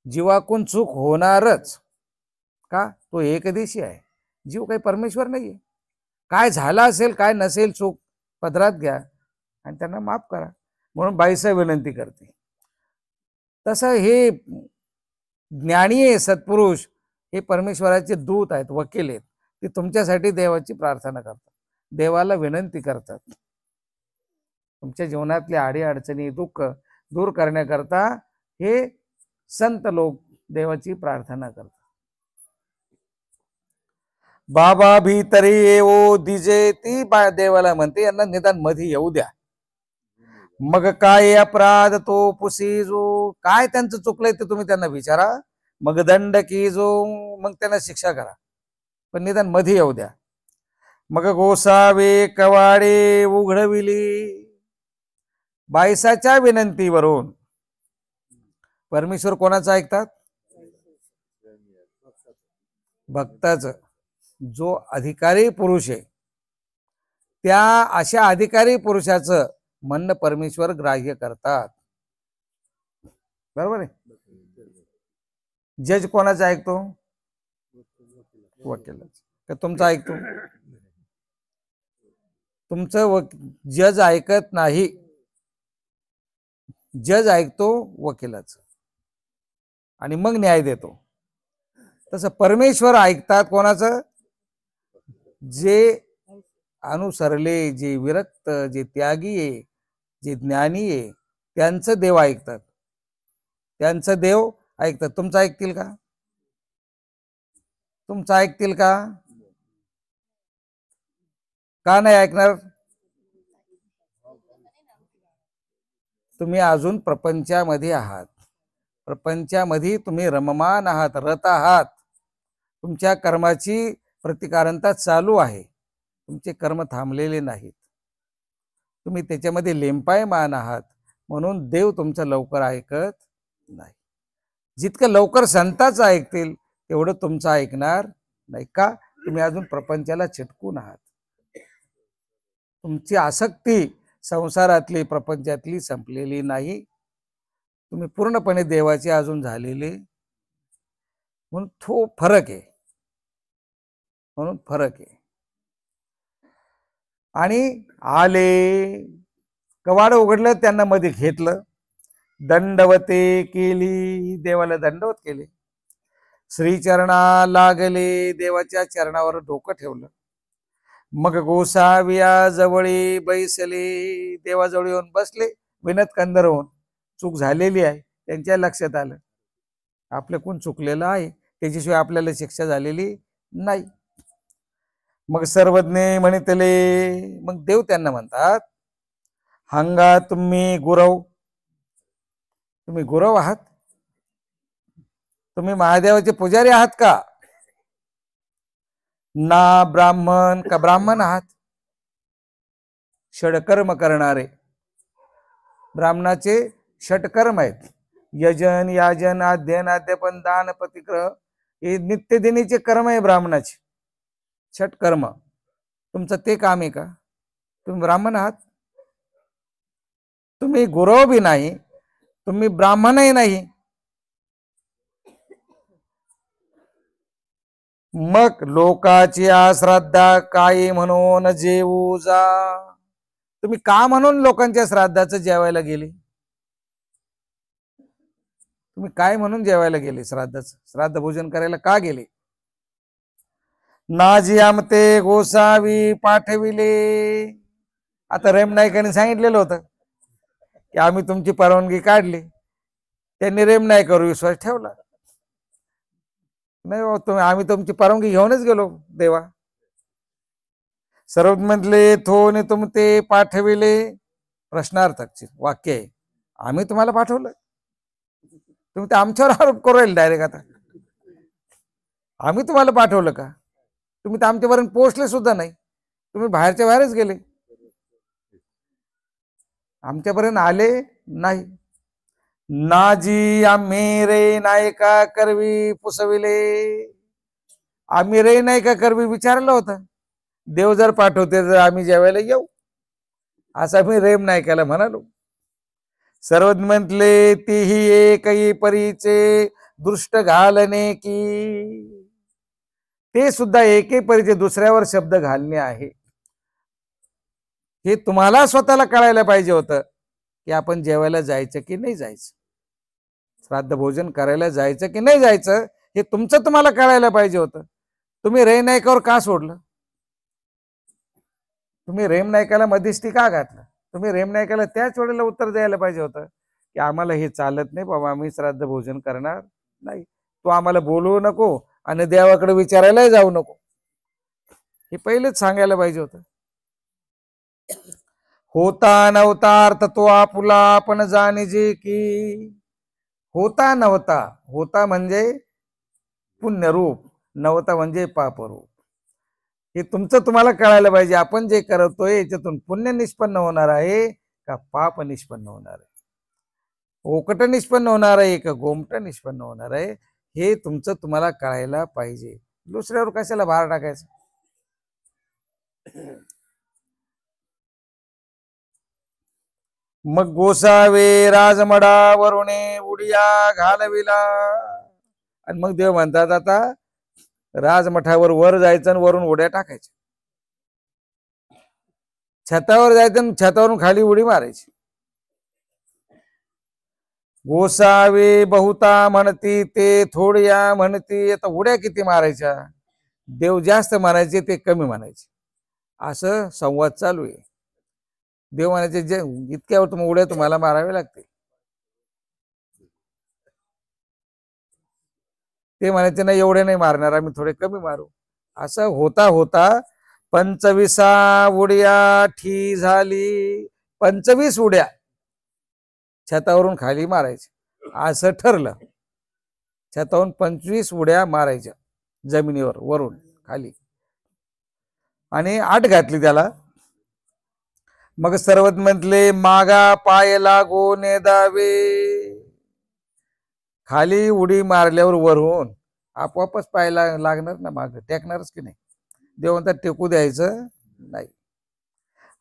जीवाकून चूक होणारच. का? तो एकदेशी आहे, जीव काही परमेश्वर नाहीये. काय झाला असेल, काय नसेल, चूक पदरात घ्या आणि त्यांना माफ करा, म्हणून बाईसा विनंती करते. तसं हे ज्ञानी आहे, सत्पुरुष, हे परमेश्वराचे दूत आहेत, वकील आहेत. ते तुमच्यासाठी देवाची प्रार्थना करतात, देवाला विनंती करतात. तुमच्या जीवनातली आडी अडचणी दुःख दूर करण्याकरता हे संत लोक देवाची प्रार्थना करतात. बाबा भीतरी येवो दिजे, ती देवाला म्हणते यांना निदान मध्ये येऊ द्या. मग काय अपराध तो पुसीजो, काय त्यांचं चुकलंय ते तुम्ही त्यांना विचारा. मग दंड कीजो, मग त्यांना शिक्षा करा, पण निदान मध्ये येऊ द्या. मग गोसावे कवाडे उघडविली, बाईसाच्या विनंतीवरून परमेश्वर कोणाचं ऐकतात? भक्ताचं. जो अधिकारी पुरुष आहे त्या अशा अधिकारी पुरुषाचं म्हणणं परमेश्वर ग्राह्य करतात. बरोबर आहे. जज कोणाचं ऐकतो? वकिलाचं. तर तुमचं ऐकतो? तुमचं जज ऐकत नाही, जज ऐकतो वकिलाचं आणि मग न्याय देतो. तसं परमेश्वर ऐकतात कोणाचं? जे अनुसरले, जे विरक्त, जे त्यागी आहे, जे ज्ञानी आहे, त्यांचं देव ऐकतात, त्यांचं देव ऐकतात. तुमचं ऐकतील का? तुमचं ऐकतील का? का नाही ऐकणार? तुम्ही अजून प्रपंचामध्ये आहात, प्रपंचामध्ये तुम्ही रममान आहात, रत आहात. तुमच्या कर्माची प्रतिकारंता चालू आहे, तुमचे कर्म थांबलेले नाहीत, तुम्ही त्याच्यामध्ये लेंपायमान आहात. म्हणून देव तुमचं लवकर ऐकत नाही. जितकं लवकर संतांचं ऐकतील तेवढं तुमचं ऐकणार नाही. का? तुम्ही अजून प्रपंचाला चिटकून आहात. तुमची आसक्ती संसारातली, प्रपंचातली संपलेली नाही. तुम्ही पूर्णपणे देवाचे अजून झालेले, म्हणून तो फरक आहे, म्हणून फरक आहे. आणि आले, कवाड उघडलं, त्यांना मध्ये घेतलं, दंडवते केली, देवाला दंडवत केले, श्रीचरणा लागले, देवाच्या चरणावर डोकं ठेवलं. मग गोसाविया जवळी बैसले, देवाजवळ येऊन बसले, विनत कंदर होऊन. चूक झालेली आहे त्यांच्या लक्षात आलं, आपल्याकडून चुकलेलं आहे, त्याच्याशिवाय आपल्याला शिक्षा झालेली नाही. मग सर्वज्ञ म्हणितले, मग देव त्यांना म्हणतात, हंगा तुम्ही गुरव, तुम्ही गुरव आहात, तुम्ही महादेवाचे पुजारी आहात का? ना ब्राह्मण, का ब्राह्मण आहात? षडकर्म करणारे. ब्राह्मणाचे षटकर्म आहेत. यजन, याजन, अध्ययन, अध्यापन, दान, प्रतिग्रह हे नित्यदिनीचे कर्म आहे ब्राह्मणाचे. षटकर्म. तुमचं ते काम आहे का? तुम्ही ब्राह्मण आहात? तुम्ही गुरव बी नाही, तुम्ही ब्राह्मणही नाही. मग लोकाची श्राद्धा काही म्हणून जेवू जा. तुम्ही का म्हणून लोकांच्या श्राद्धाचं जेवायला गेले? तुम्ही काय म्हणून जेवायला गेले? श्राद्ध भोजन करायला का गेले? नाजी आमते गोसावी पाठविले. आता रेम नाईकांनी सांगितलेलं होतं की आम्ही तुमची परवानगी काढली. त्यांनी रेम नाईकावर विश्वास ठेवला. नाही तुम्ही, आम्ही तुमची परवानगी घेऊनच गेलो देवा. सर्व म्हटले थोने तुमते पाठविले. प्रश्नार्थक वाक्य आहे. आम्ही तुम्हाला पाठवलं? तुम्ही ते आमच्यावर आरोप करू राहिले डायरेक्ट. आता आम्ही तुम्हाला पाठवलं का? तुम्ही तर आमच्यापर्यंत पोहोचले सुद्धा नाही. तुम्ही बाहेरच्या बाहेरच गेले, आमच्यापर्यंत आले नाही. नाजी आम्ही रे नायका करवी पुसविले. आम्ही रे नायका करवी विचारलं होतं. देव जर पाठवते तर आम्ही जेवायला येऊ, असं मी रेम नायकाला म्हणालो. सर्व म्हटले तीही एकही परीचे दृष्ट घालणे की. ते सुद्धा एके परीचे दुसऱ्यावर शब्द घालणे आहे. हे तुम्हाला स्वतःला कळायला पाहिजे होतं की आपण जेवायला जायचं की नाही जायचं, श्राद्ध भोजन करायला जायचं की नाही जायचं, हे तुमचं तुम्हाला कळायला पाहिजे होतं. तुम्ही रेम नायकावर का सोडलं? तुम्ही रेम नायकाला मध्यस्थी का घातलं? तुम्ही रेम नायकाला त्याच वेळेला उत्तर द्यायला पाहिजे होतं की आम्हाला हे चालत नाही बाबा, आम्ही श्राद्ध भोजन करणार नाही. तू आम्हाला बोलवू नको आणि देवाकडे विचारायलाही जाऊ नको, हे पहिलेच सांगायला पाहिजे होतं. होता नव्हता अर्थ तो आपुला आपण जाणीजे की. होता नव्हता, होता म्हणजे पुण्यरूप, नव्हता म्हणजे पापरूप. हे तुमचं तुम्हाला कळायला पाहिजे. आपण जे करतोय याच्यातून पुण्य निष्पन्न होणार आहे का पाप निष्पन्न होणार आहे, ओकट निष्पन्न होणार आहे का गोमट निष्पन्न होणार आहे, हे तुमचं तुम्हाला कळायला पाहिजे. दुसऱ्यावर कशाला भार टाकायचं? मग गोसावे राजमडावरुणे उडिया घालविला. आणि मग देव म्हणतात आता राजमठावर वर जायचं आणि वरून उड्या टाकायच्या. छतावर जायचं आणि छतावरून खाली उडी मारायची. गोसावे बहुता म्हणती ते थोड्या म्हणती. आता उड्या किती मारायच्या? देव जास्त म्हणायचे, ते कमी म्हणायचे, असं संवाद चालू आहे. देव म्हणायचे जे इतक्यावर उड्या तुम्हाला मारावे लागतील. ते म्हणायचे नाही एवढे नाही मारणार, आम्ही थोडे कमी मारू. असं होता होता 25 उड्या ठी झाली. 25 उड्या छतावरून खाली मारायच्या असं ठरलं. छतावरून 25 उड्या मारायच्या जमिनीवर वरून खाली, आणि 8 घातली त्याला. मग सर्वत म्हटले मागा पाय लागो नेदावे. खाली उडी मारल्यावर वरून आपोआपच पाय लागणार ना, माग टेकणारच की नाही. देवंत टेकू द्यायचं नाही.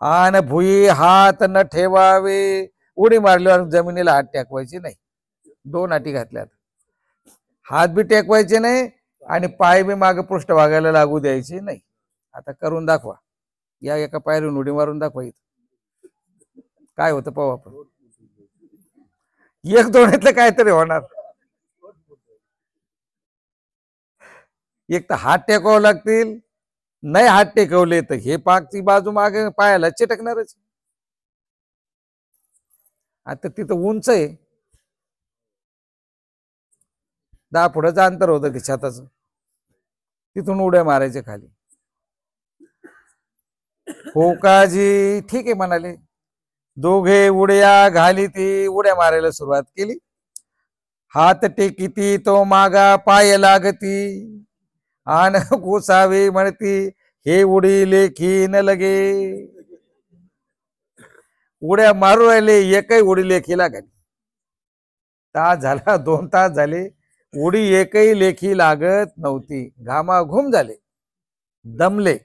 आन भुई हात न ठेवावे. उडी मारल्यावर जमिनीला हात टेकवायचे नाही. 2 अटी घातल्यात. हात बी टेकवायचे नाही आणि पाय बी माग पृष्ठभागाला लागू द्यायचे नाही. आता करून दाखवा, या एका पायरीवर उडी मारून दाखवा, काय होतं पाहू आपण. 1-2 काहीतरी होणार. एक तर हात टेकवावं लागतील, नाही हात टेकवले तर हे पाकची बाजू मागे पायाला चिटकणारच. आता तिथं उंच आहे, 10 फुटाचं अंतर होतं की छताचं, तिथून उड्या मारायचे खाली. हो काजी ठीक आहे म्हणाले. दोघे उड्या घाली, ती उड्या मारायला सुरुवात केली. हात टेकिती तो मागा पाय लागती. आन गोसावी म्हणती हे उडी लेखी न लगे. उड्या मारू राहिले, एकही उडी लेखीला घाली. तास झाला, 2 तास झाले, उडी एकही लेखी लागत नव्हती. घामाघूम झाले, दमले.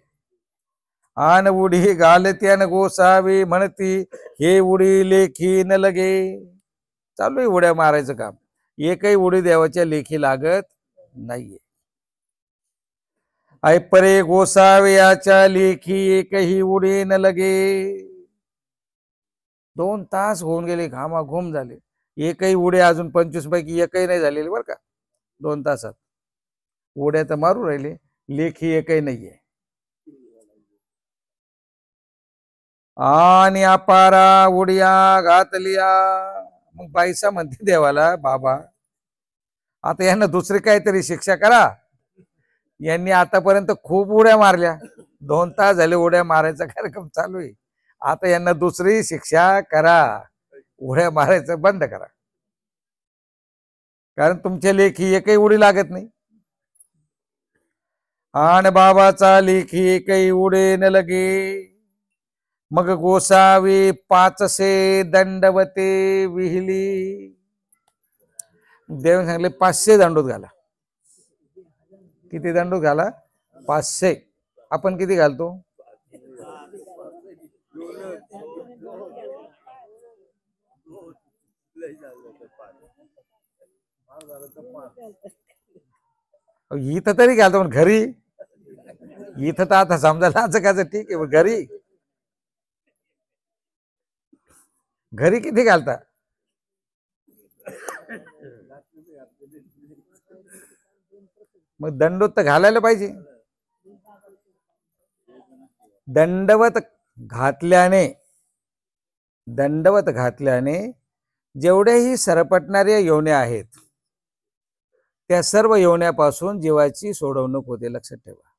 आन उडी घालत्यान गोसावी म्हणती, हे उडी लेखी न लगे. चालू आहे उड्या मारायचं काम, एकही उडी देवाच्या लेखी लागत नाहीये. ऐपरे गोसाव्याच्या लेखी एकही उडी न लगे. 2 तास होऊन गेले, घामाघूम झाले, एकही उड्या अजून 25 पैकी एकही नाही झालेली बरं का. 2 तासात उड्या तर मारू राहिले, लेखी एकही नाहीये. आणि अपारा उड्या घातलिया. मग बाईसा म्हणते देवाला, बाबा आता यांना दुसरी काहीतरी शिक्षा करा. यांनी आतापर्यंत खूप उड्या मारल्या, 2 तास झाले उड्या मारायचा कार्यक्रम चालू आहे. आता यांना दुसरी शिक्षा करा, उड्या मारायचं बंद करा, कारण तुमच्या लेखी एकही उडी लागत नाही. आणि बाबाचा लेखी एकही उडे न लगे. मग गोसावी 500 दंडवते विहिली. देवाने सांगले 500 दंडोत घाला. किती दंडोत घाला? 500. आपण किती घालतो? इथं तरी घालतो, पण घरी इथं तर आता समजा लाचकाचं ठीक आहे, घरी घरी किती घालता? मग दंडोत तर घालायला पाहिजे. दंडवत घातल्याने जेवढेही सरपटणाऱ्या योन्या आहेत त्या सर्व योन्यापासून जीवाची सोडवणूक होते. लक्षात ठेवा,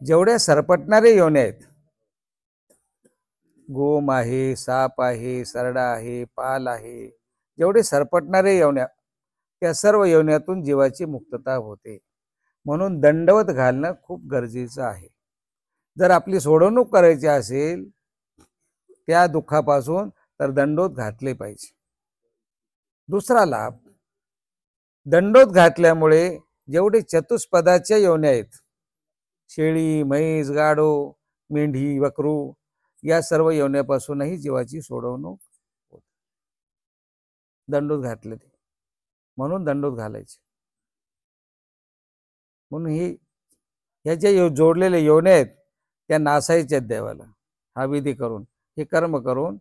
जेवढ्या सरपटणारे योन्या आहेत, गोम आहे, साप आहे, सरडा आहे, पाल आहे, जेवढे सरपटणारे योन्या, त्या सर्व योन्यातून जीवाची मुक्तता होते. म्हणून दंडवत घालणं खूप गरजेचं आहे. जर आपली सोडवणूक करायची असेल त्या दुःखापासून, तर दंडोत घातले पाहिजे. दुसरा लाभ, दंडोत घातल्यामुळे जेवढे चतुष्पदाच्या योन्या आहेत, शेळी, म्हैस, गाढो, मेंढी, वक्रू, या सर्व योन्यापासूनही जीवाची सोडवणूक होते. दंडोत घातले ते, म्हणून दंडोत घालायचे. म्हणून ह्या ज्या जोडलेल्या योन्या आहेत त्या नासायच्या देवाला. हा विधी करून, हे कर्म करून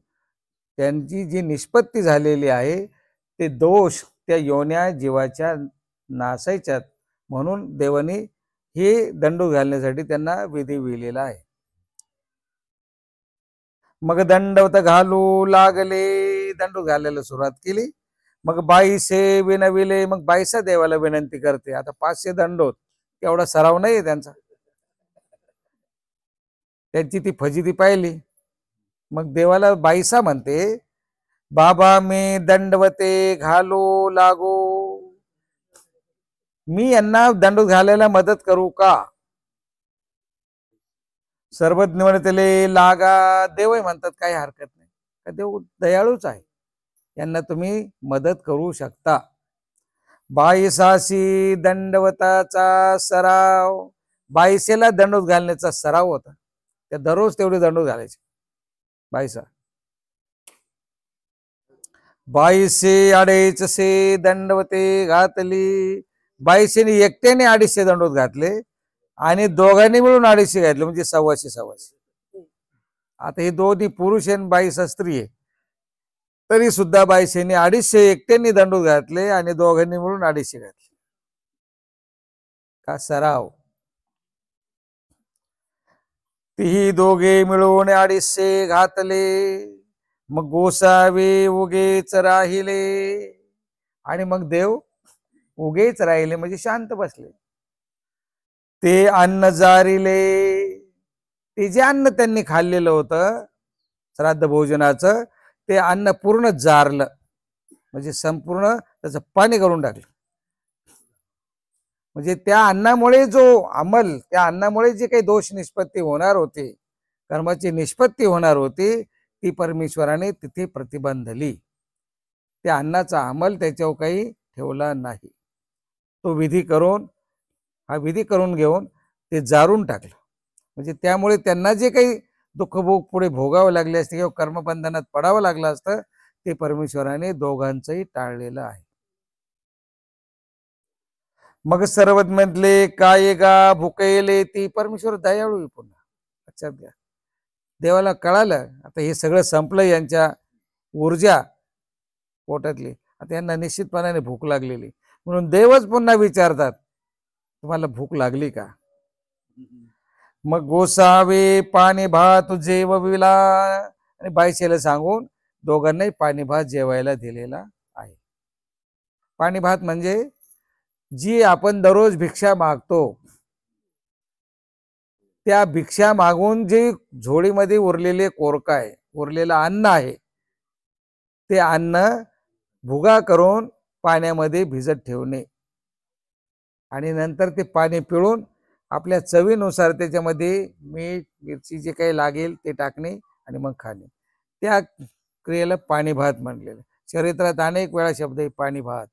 त्यांची जी निष्पत्ती झालेली आहे ते दोष, त्या योन्या जीवाच्या नासायच्यात. म्हणून देवाने हे दंडोत घालण्यासाठी त्यांना विधी विहिलेला आहे. मग दंडवत घालू लागले, दंडोत घालायला सुरुवात केली. मग बाईसे विनविले, मग बाईसा देवाला विनंती करते. आता 500 दंडोत, एवढा सराव नाही त्यांचा, त्यांची ती फजिती पाहिली. मग देवाला बाईसा म्हणते, बाबा मी दंडवते घालू लागो, मी यांना दंडोत घालायला मदत करू का? सर्वज्ञ म्हणतले लागा. देवही म्हणतात काही हरकत नाही, का देव दयाळूच आहे, यांना तुम्ही मदत करू शकता. बाईसासी दंडवताचा सराव. बाईसेला दंडोत घालण्याचा सराव होता, त्या दररोज तेवढे दंडोत घालायचे. बाईसा बाईसे 250 दंडवते घातली. बाईसेने एकट्याने 250 दंडोत घातले आणि दोघांनी मिळून 250 घातले, म्हणजे 125. आता हे दोन्ही पुरुष आणि बाईसा स्त्री आहे, तरी सुद्धा बाईसेने 250 एकट्याने दंडोत घातले आणि दोघांनी मिळून 250 घातले. का सराव. तीही दोघे मिळून 250 घातले. मग गोसावे उगेच राहिले. आणि मग देव उगेच राहिले म्हणजे शांत बसले. ते अन्न जारिले. ते जे अन्न त्यांनी खाल्लेलं होतं श्राद्ध भोजनाचं, ते अन्न पूर्ण जारलं, म्हणजे संपूर्ण त्याचं पाणी करून टाकलं. म्हणजे त्या अन्नामुळे जो अंमल, त्या अन्नामुळे जे काही दोष निष्पत्ती होणार होते, कर्माची निष्पत्ती होणार होती ती परमेश्वराने तिथे प्रतिबंधली. त्या अन्नाचा अंमल त्याच्यावर काही ठेवला नाही. तो विधी करून हा विधी करून घेऊन ते जारून टाकलं. म्हणजे त्यामुळे त्यांना जे काही दुःखभोग पुढे भोगावं लागले असते किंवा कर्मबंधनात पडावं लागलं असतं ते परमेश्वराने दोघांचंही टाळलेलं आहे. मग सर्वज्ञ काय गा भुकेले ती परमेश्वर दयाळू पुन्हा लक्षात घ्या. देवाला कळालं आता हे सगळं संपलं, यांच्या ऊर्जा पोटातली, आता यांना निश्चितपणाने भूक लागलेली, म्हणून देवच पुन्हा विचारतात तुम्हाला भूक लागली का. मग गोसावे पाणी भात जेवविला आणि बायशेला सांगून दोघांनाही पाणी भात जेवायला दिलेला आहे. पाणी भात म्हणजे जी आपण दररोज भिक्षा मागतो त्या भिक्षा मागून जे झोळीमध्ये उरलेले कोरका आहे, उरलेलं अन्न आहे, ते अन्न भुगा करून पाण्यामध्ये भिजत ठेवणे आणि नंतर ते पाणी पिळून आपल्या चवीनुसार त्याच्यामध्ये मीठ मिरची जे काही लागेल ते टाकणे आणि मग खाणे. त्या क्रियेला पाणी भात म्हणलेलं. चरित्रात अनेक वेळा शब्द आहे पाणी भात.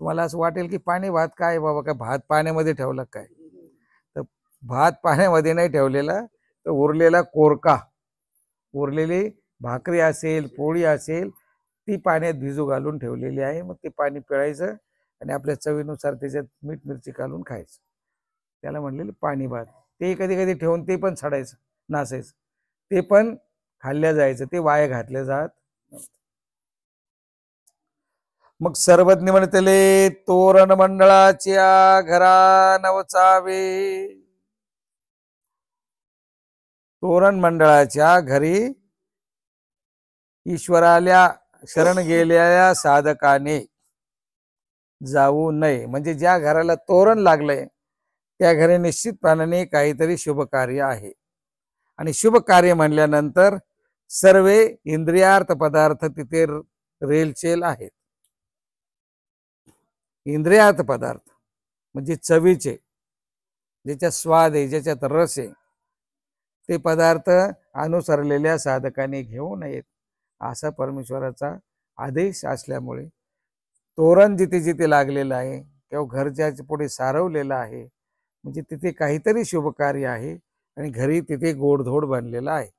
तुम्हाला असं वाटेल की पाणी भात काय बाबा, काय भात पाण्यामध्ये ठेवला काय, तर भात पाण्यामध्ये नाही ठेवलेला, तर उरलेला कोरका, उरलेली भाकरी असेल पोळी असेल ती पाण्यात भिजू घालून ठेवलेली आहे. मग ते पाणी पिळायचं आणि आपल्या चवीनुसार त्याच्यात मीठ मिरची घालून खायचं, त्याला म्हणलेलं पाणी भात. ते कधी कधी ठेवून ते पण सडायचं नासायचं, ते पण खाल्ल्या जायचं, ते वाया घातल्या जात. मग सर्वज्ञ म्हणतले तोरण मंडळाच्या घरा नवचावे. तोरण मंडळाच्या घरी ईश्वराला शरण गेलेल्या साधकाने जाऊ नये. म्हणजे ज्या घराला तोरण लागलंय त्या घरी निश्चितपणाने काहीतरी शुभ कार्य आहे. आणि शुभ कार्य म्हणल्यानंतर सर्व इंद्रियार्थ पदार्थ तिथे रेलचेल आहेत. इंद्रियार्थ पदार्थ म्हणजे चवीचे, ज्याच्यात स्वाद आहे, ज्याच्यात रस आहे, ते पदार्थ अनुसरलेल्या साधकाने घेऊ नयेत असा परमेश्वराचा आदेश असल्यामुळे तोरण जिथे जिथे लागलेलं आहे किंवा घरच्या पुढे सारवलेलं आहे म्हणजे तिथे काहीतरी शुभ कार्य आहे आणि घरी तिथे गोडधोड बनलेला आहे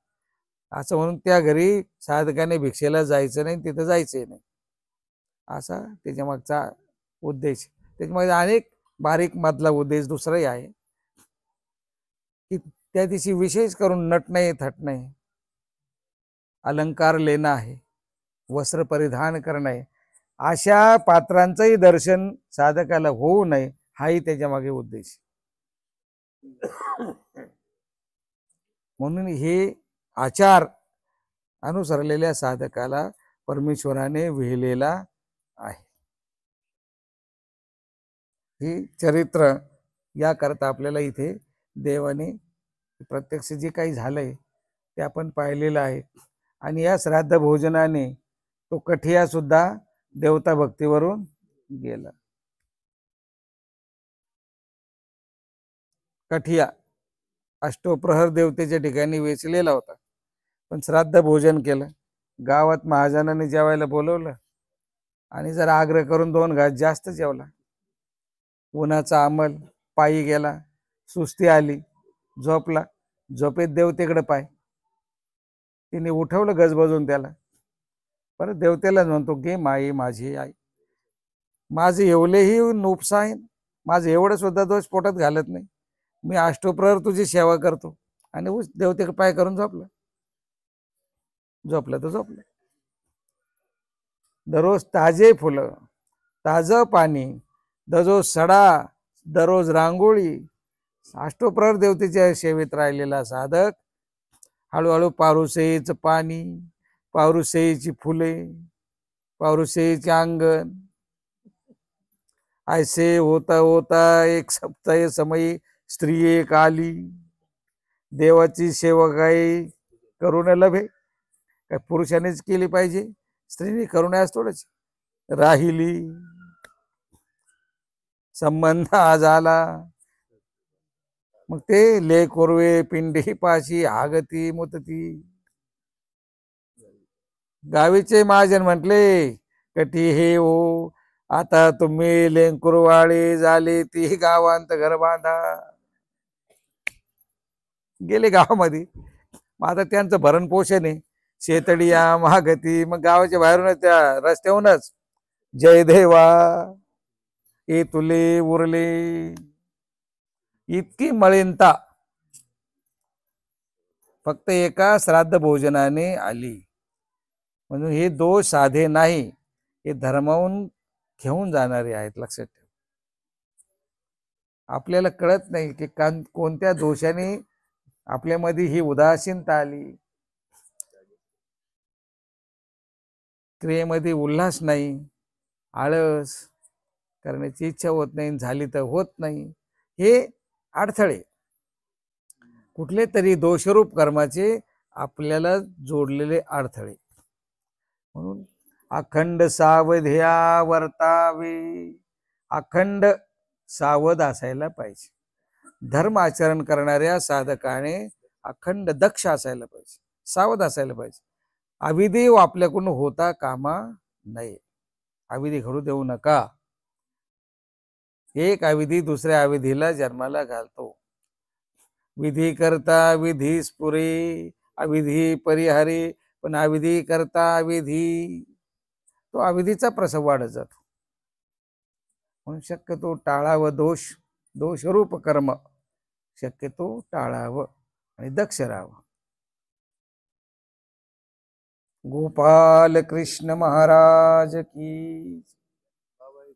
असं म्हणून त्या घरी साधकाने भिक्षेला जायचं नाही, तिथं जायचंही नाही असा त्याच्या मागचा उद्देश. त्याच्यामध्ये अनेक बारीक मधला उद्देश दुसराही आहे की त्या दिवशी विशेष करून नटणे थटणे, अलंकार लेणं आहे, वस्त्र परिधान करणे, अशा पात्रांचंही दर्शन साधकाला होऊ नये हाही त्याच्या मागे उद्देश. म्हणून हे आचार अनुसरलेल्या साधकाला परमेश्वराने विहिलेला आहे. ही चरित्र याकरता आपल्याला इथे देवाने प्रत्यक्ष जे काही झालंय ते आपण पाहिलेलं आहे. आणि या श्राद्ध भोजनाने तो कठिया सुद्धा देवता भक्तीवरून गेला. कठिया अष्टोप्रहर देवतेच्या ठिकाणी वेचलेला होता, पण श्राद्ध भोजन केलं. गावात महाजनाने जेवायला बोलवलं आणि जरा आग्रह करून 2 घास जास्त जेवला. उन्हाचा अंमल, पायी गेला, सुस्ती आली, झोपला. झोपेत देवतेकडे पाय, तिने उठवलं गजबजून त्याला. परत देवतेला म्हणतो गे माई माझी आई, माझे एवढेही नुपसा आहे, माझं एवढं सुद्धा दोष पोटात घालत नाही, मी अष्टोप्रहर तुझी सेवा करतो. आणि देवतेकडे पाय करून झोपला. झोपलं तर झोपलं. दररोज ताजे फुलं, ताजं पाणी, दररोज सडा, दररोज रांगोळी, अष्टोप्रहर देवतेच्या सेवेत राहिलेला साधक हळूहळू पारुसेचं पाणी, पारुसेची फुले, पारुसेचे अंगण, ऐसे होता होता एक सप्ताह समयी स्त्री एक आली, देवाची सेवा काही करून लभे, काय पुरुषानेच केली पाहिजे, स्त्रीने करूनच थोडंच राहिली. संबंध आज आला, मग ते ले कोरवे पिंडी पाशी आगती मुतती. गावीचे महाजन म्हटले, कटी हे हो, आता तुम्ही लेंकुरवाळी झाली ती गावांत घर बांधा. गेले गावामध्ये. मग आता त्यांचं भरण पोषण आहे, शेतडिया महागती. मग गावाच्या बाहेरूनच त्या रस्त्याहूनच जय देवा ए तुले उरले, इतकी मळीनता फक्त एका श्राद्ध भोजनाने आली. म्हणून हे दोष साधे नाही, हे धर्माहून घेऊन जाणारे आहेत. लक्षात ठेव. आपल्याला कळत नाही की कोणत्या दोषाने आपल्यामध्ये ही उदासीनता आली, क्रियेमध्ये उल्हास नाही, आळस करण्याची इच्छा होत नाही, झाली तर होत नाही. हे अडथळे कुठले तरी दोषरूप कर्माचे आपल्याला जोडलेले अडथळे. म्हणून अखंड सावध्या वर्तावे, अखंड सावध असायला पाहिजे. धर्म आचरण करणाऱ्या साधकाने अखंड दक्ष असायला पाहिजे, सावध असायला पाहिजे. अविधी आपल्याकडून होता कामा नये. अविधी घडू देऊ नका. एक अविधी दुसऱ्या अविधीला जन्माला घालतो. विधी करता विधी स्फुरे, अविधी परिहारे. पण अविधी करता अविधी, तो अविधीचा प्रसव वाढत जातो. म्हणून शक्यतो टाळावं दोषरूप कर्म शक्यतो टाळावं आणि दक्ष राहावं. गोपाल कृष्ण महाराज की